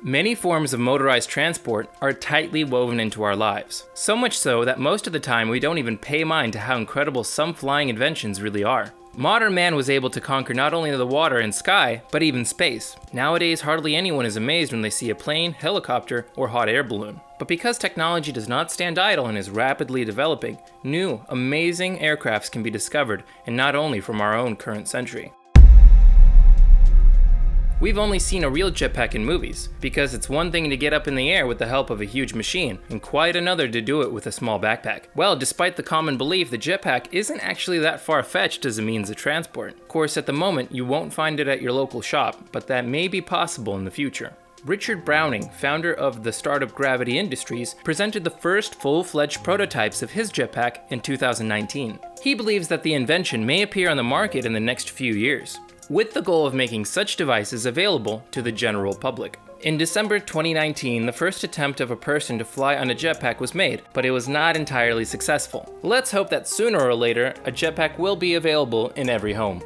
Many forms of motorized transport are tightly woven into our lives. So much so that most of the time we don't even pay mind to how incredible some flying inventions really are. Modern man was able to conquer not only the water and sky, but even space. Nowadays, hardly anyone is amazed when they see a plane, helicopter, or hot air balloon. But because technology does not stand idle and is rapidly developing, new, amazing aircrafts can be discovered, and not only from our own current century. We've only seen a real jetpack in movies, because it's one thing to get up in the air with the help of a huge machine, and quite another to do it with a small backpack. Well, despite the common belief, the jetpack isn't actually that far-fetched as a means of transport. Of course, at the moment, you won't find it at your local shop, but that may be possible in the future. Richard Browning, founder of the startup Gravity Industries, presented the first full-fledged prototypes of his jetpack in 2019. He believes that the invention may appear on the market in the next few years, with the goal of making such devices available to the general public. In December 2019, the first attempt of a person to fly on a jetpack was made, but it was not entirely successful. Let's hope that sooner or later, a jetpack will be available in every home.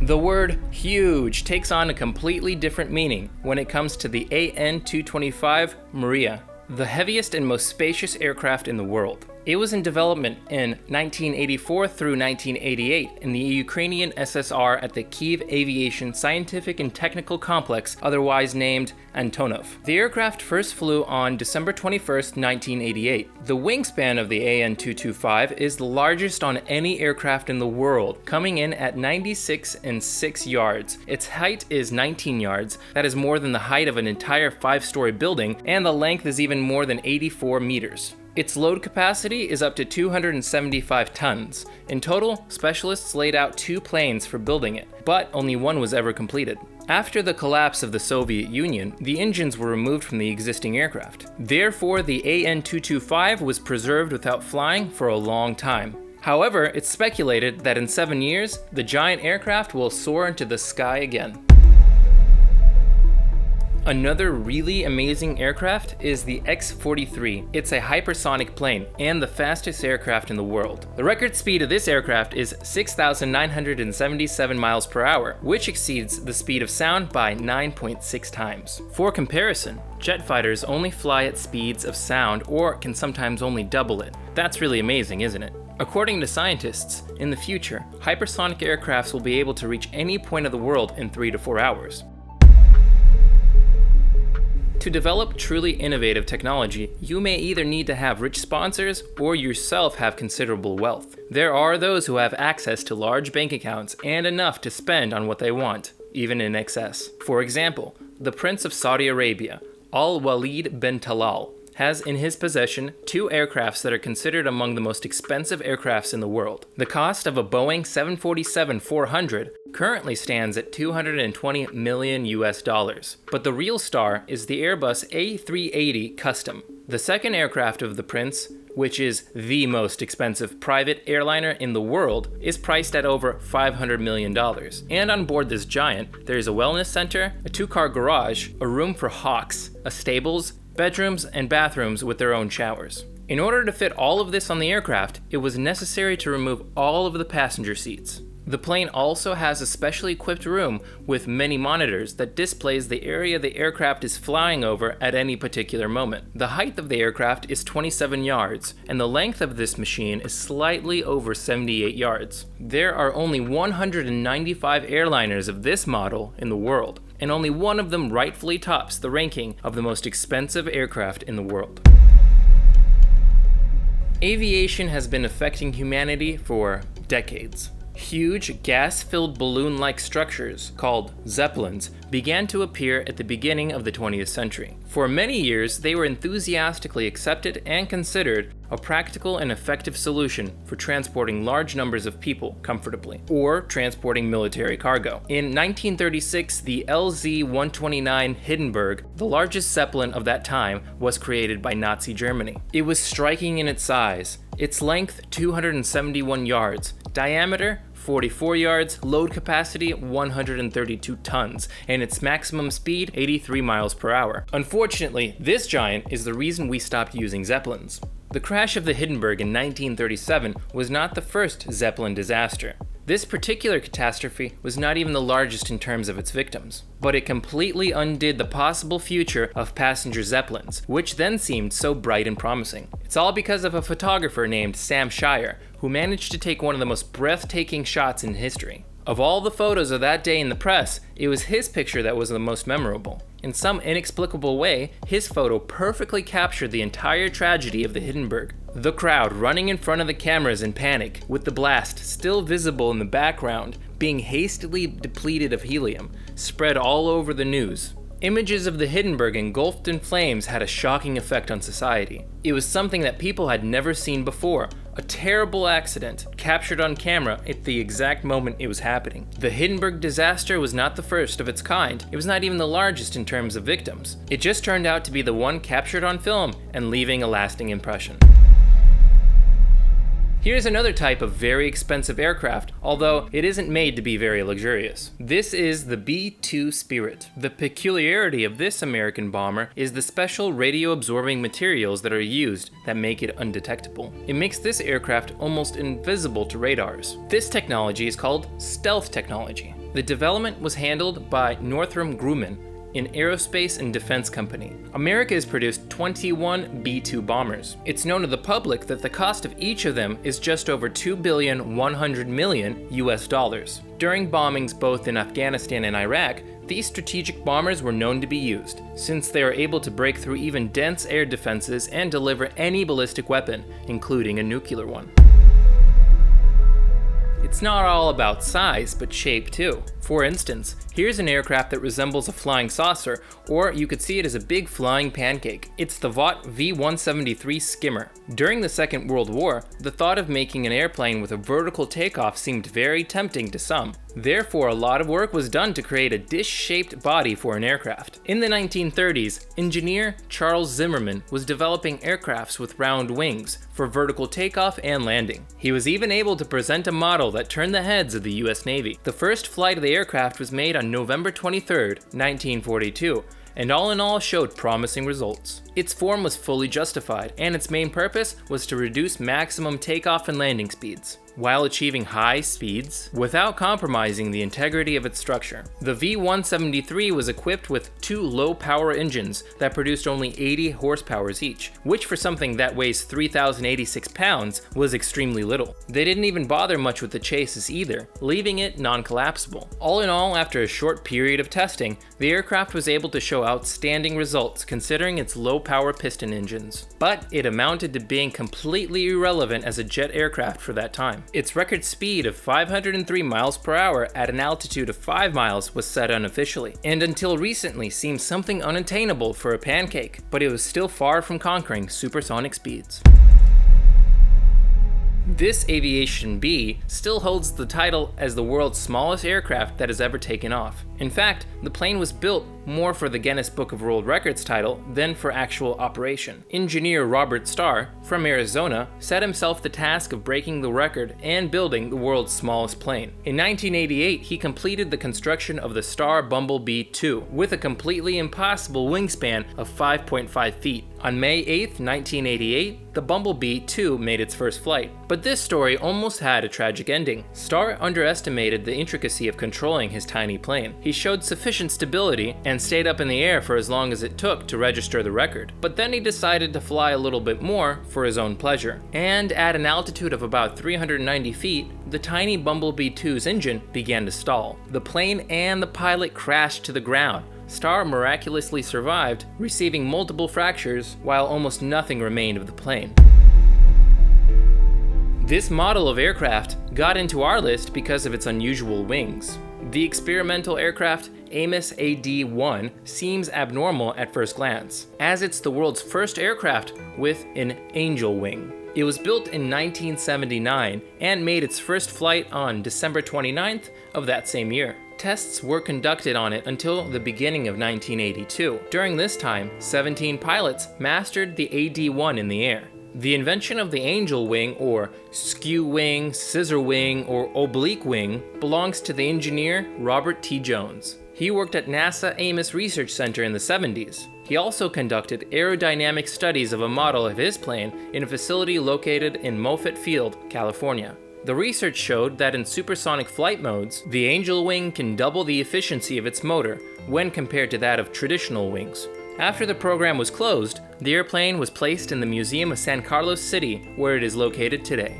The word huge takes on a completely different meaning when it comes to the AN-225 Maria, the heaviest and most spacious aircraft in the world. It was in development in 1984 through 1988 in the Ukrainian SSR at the Kyiv Aviation Scientific and Technical Complex, otherwise named Antonov. The aircraft first flew on December 21, 1988. The wingspan of the AN-225 is the largest on any aircraft in the world, coming in at 96.6 yards. Its height is 19 yards, that is more than the height of an entire 5-story building, and the length is even more than 84 meters. Its load capacity is up to 275 tons. In total, specialists laid out 2 planes for building it, but only one was ever completed. After the collapse of the Soviet Union, the engines were removed from the existing aircraft. Therefore, the AN-225 was preserved without flying for a long time. However, it's speculated that in 7 years, the giant aircraft will soar into the sky again. Another really amazing aircraft is the X-43. It's a hypersonic plane and the fastest aircraft in the world. The record speed of this aircraft is 6,977 miles per hour, which exceeds the speed of sound by 9.6 times. For comparison, jet fighters only fly at speeds of sound or can sometimes only double it. That's really amazing, isn't it? According to scientists, in the future, hypersonic aircrafts will be able to reach any point of the world in 3 to 4 hours. To develop truly innovative technology, you may either need to have rich sponsors or yourself have considerable wealth. There are those who have access to large bank accounts and enough to spend on what they want, even in excess. For example, the Prince of Saudi Arabia, Al-Walid bin Talal, has in his possession 2 aircrafts that are considered among the most expensive aircrafts in the world. The cost of a Boeing 747-400 currently stands at $220 million US, but the real star is the Airbus A380 Custom. The second aircraft of the Prince, which is the most expensive private airliner in the world, is priced at over $500 million. And on board this giant, there is a wellness center, a 2-car garage, a room for hawks, a stables, bedrooms, and bathrooms with their own showers. In order to fit all of this on the aircraft, it was necessary to remove all of the passenger seats. The plane also has a specially equipped room with many monitors that displays the area the aircraft is flying over at any particular moment. The height of the aircraft is 27 yards, and the length of this machine is slightly over 78 yards. There are only 195 airliners of this model in the world, and only one of them rightfully tops the ranking of the most expensive aircraft in the world. Aviation has been affecting humanity for decades. Huge gas-filled balloon-like structures, called Zeppelins, began to appear at the beginning of the 20th century. For many years, they were enthusiastically accepted and considered a practical and effective solution for transporting large numbers of people comfortably, or transporting military cargo. In 1936, the LZ-129 Hindenburg, the largest Zeppelin of that time, was created by Nazi Germany. It was striking in its size. Its length, 271 yards, diameter, 44 yards, load capacity 132 tons, and its maximum speed 83 miles per hour. Unfortunately, this giant is the reason we stopped using Zeppelins. The crash of the Hindenburg in 1937 was not the first Zeppelin disaster. This particular catastrophe was not even the largest in terms of its victims, but it completely undid the possible future of passenger Zeppelins, which then seemed so bright and promising. It's all because of a photographer named Sam Shire, who managed to take one of the most breathtaking shots in history. Of all the photos of that day in the press, it was his picture that was the most memorable. In some inexplicable way, his photo perfectly captured the entire tragedy of the Hindenburg. The crowd running in front of the cameras in panic, with the blast still visible in the background, being hastily depleted of helium, spread all over the news. Images of the Hindenburg engulfed in flames had a shocking effect on society. It was something that people had never seen before, a terrible accident captured on camera at the exact moment it was happening. The Hindenburg disaster was not the first of its kind. It was not even the largest in terms of victims. It just turned out to be the one captured on film and leaving a lasting impression. Here's another type of very expensive aircraft, although it isn't made to be very luxurious. This is the B-2 Spirit. The peculiarity of this American bomber is the special radio-absorbing materials that are used that make it undetectable. It makes this aircraft almost invisible to radars. This technology is called stealth technology. The development was handled by Northrop Grumman, an aerospace and defense company. America has produced 21 B-2 bombers. It's known to the public that the cost of each of them is just over $2,100,000,000 US. During bombings both in Afghanistan and Iraq, these strategic bombers were known to be used, since they are able to break through even dense air defenses and deliver any ballistic weapon, including a nuclear one. It's not all about size, but shape too. For instance, here's an aircraft that resembles a flying saucer, or you could see it as a big flying pancake. It's the V1173 Skimmer. During the Second World War, the thought of making an airplane with a vertical takeoff seemed very tempting to some. Therefore, a lot of work was done to create a dish-shaped body for an aircraft. In the 1930s, engineer Charles Zimmerman was developing aircrafts with round wings for vertical takeoff and landing. He was even able to present a model that turned the heads of the US Navy. The first flight of the aircraft was made on November 23, 1942, and all in all showed promising results. Its form was fully justified, and its main purpose was to reduce maximum takeoff and landing speeds, while achieving high speeds without compromising the integrity of its structure. The V-173 was equipped with two low-power engines that produced only 80 horsepower each, which for something that weighs 3,086 pounds was extremely little. They didn't even bother much with the chassis either, leaving it non-collapsible. All in all, after a short period of testing, the aircraft was able to show outstanding results considering its low-power piston engines. But it amounted to being completely irrelevant as a jet aircraft for that time. Its record speed of 503 miles per hour at an altitude of 5 miles was set unofficially, and until recently seemed something unattainable for a pancake, but it was still far from conquering supersonic speeds. This Aviation B still holds the title as the world's smallest aircraft that has ever taken off. In fact, the plane was built more for the Guinness Book of World Records title than for actual operation. Engineer Robert Starr, from Arizona, set himself the task of breaking the record and building the world's smallest plane. In 1988, he completed the construction of the Starr Bumblebee 2 with a completely impossible wingspan of 5.5 feet. On May 8, 1988, the Bumblebee 2 made its first flight. But this story almost had a tragic ending. Starr underestimated the intricacy of controlling his tiny plane. He showed sufficient stability and stayed up in the air for as long as it took to register the record. But then he decided to fly a little bit more for his own pleasure. And at an altitude of about 390 feet, the tiny Bumblebee 2's engine began to stall. The plane and the pilot crashed to the ground. Starr miraculously survived, receiving multiple fractures, while almost nothing remained of the plane. This model of aircraft got into our list because of its unusual wings. The experimental aircraft Amos AD1 seems abnormal at first glance, as it's the world's first aircraft with an angel wing. It was built in 1979 and made its first flight on December 29th of that same year. Tests were conducted on it until the beginning of 1982. During this time, 17 pilots mastered the AD1 in the air. The invention of the angel wing, or skew wing, scissor wing, or oblique wing, belongs to the engineer Robert T. Jones. He worked at NASA Amos Research Center in the 70s. He also conducted aerodynamic studies of a model of his plane in a facility located in Moffett Field, California. The research showed that in supersonic flight modes, the Angel wing can double the efficiency of its motor when compared to that of traditional wings. After the program was closed, the airplane was placed in the Museum of San Carlos City, where it is located today.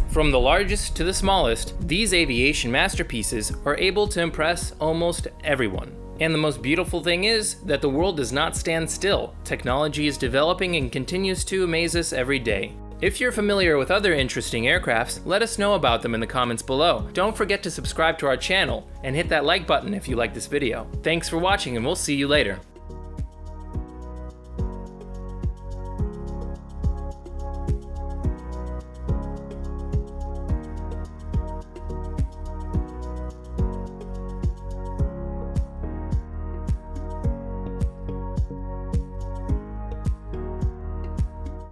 From the largest to the smallest, these aviation masterpieces are able to impress almost everyone. And the most beautiful thing is that the world does not stand still. Technology is developing and continues to amaze us every day. If you're familiar with other interesting aircrafts, let us know about them in the comments below. Don't forget to subscribe to our channel and hit that like button if you like this video. Thanks for watching, and we'll see you later.